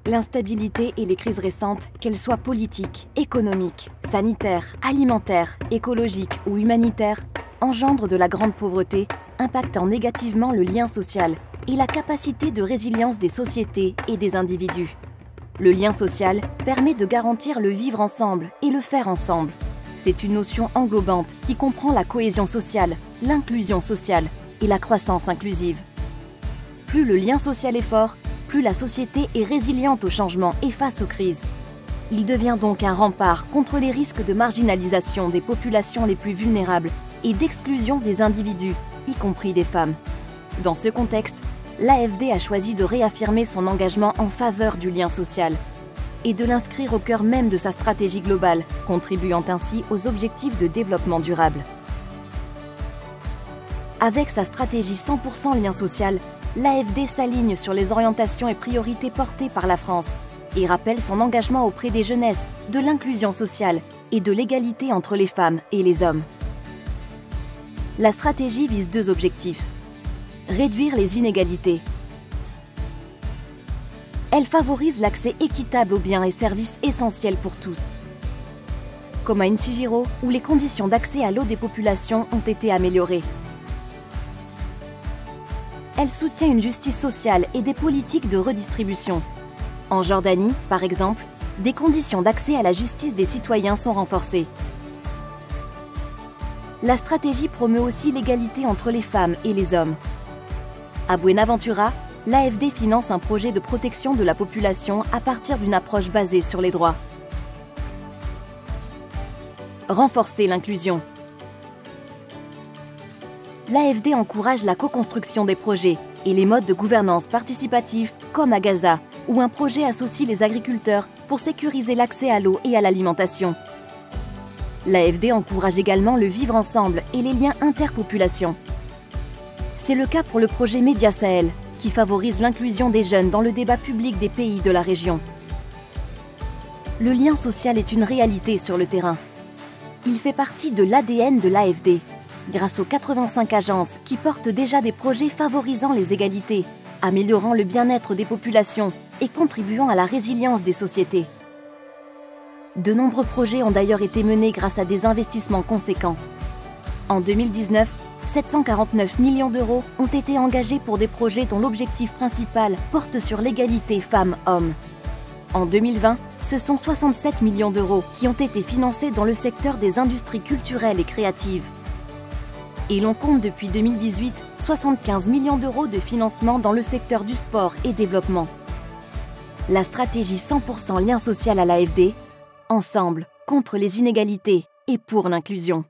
L'instabilité et les crises récentes, qu'elles soient politiques, économiques, sanitaires, alimentaires, écologiques ou humanitaires, engendrent de la grande pauvreté, impactant négativement le lien social et la capacité de résilience des sociétés et des individus. Le lien social permet de garantir le vivre ensemble et le faire ensemble. C'est une notion englobante qui comprend la cohésion sociale, l'inclusion sociale et la croissance inclusive. Plus le lien social est fort, plus la société est résiliente au changement et face aux crises. Il devient donc un rempart contre les risques de marginalisation des populations les plus vulnérables et d'exclusion des individus, y compris des femmes. Dans ce contexte, l'AFD a choisi de réaffirmer son engagement en faveur du lien social et de l'inscrire au cœur même de sa stratégie globale, contribuant ainsi aux objectifs de développement durable. Avec sa stratégie 100% lien social, l'AFD s'aligne sur les orientations et priorités portées par la France et rappelle son engagement auprès des jeunesses, de l'inclusion sociale et de l'égalité entre les femmes et les hommes. La stratégie vise deux objectifs. Réduire les inégalités. Elle favorise l'accès équitable aux biens et services essentiels pour tous. Comme à Inchijiro, où les conditions d'accès à l'eau des populations ont été améliorées. Elle soutient une justice sociale et des politiques de redistribution. En Jordanie, par exemple, des conditions d'accès à la justice des citoyens sont renforcées. La stratégie promeut aussi l'égalité entre les femmes et les hommes. À Buenaventura, l'AFD finance un projet de protection de la population à partir d'une approche basée sur les droits. Renforcer l'inclusion. L'AFD encourage la co-construction des projets et les modes de gouvernance participatifs comme à Gaza, où un projet associe les agriculteurs pour sécuriser l'accès à l'eau et à l'alimentation. L'AFD encourage également le vivre ensemble et les liens interpopulations. C'est le cas pour le projet Média Sahel, qui favorise l'inclusion des jeunes dans le débat public des pays de la région. Le lien social est une réalité sur le terrain. Il fait partie de l'ADN de l'AFD, grâce aux 85 agences qui portent déjà des projets favorisant les égalités, améliorant le bien-être des populations et contribuant à la résilience des sociétés. De nombreux projets ont d'ailleurs été menés grâce à des investissements conséquents. En 2019, 749 millions d'euros ont été engagés pour des projets dont l'objectif principal porte sur l'égalité femmes-hommes. En 2020, ce sont 67 millions d'euros qui ont été financés dans le secteur des industries culturelles et créatives. Et l'on compte depuis 2018 75 millions d'euros de financement dans le secteur du sport et développement. La stratégie 100% lien social à l'AFD, ensemble contre les inégalités et pour l'inclusion.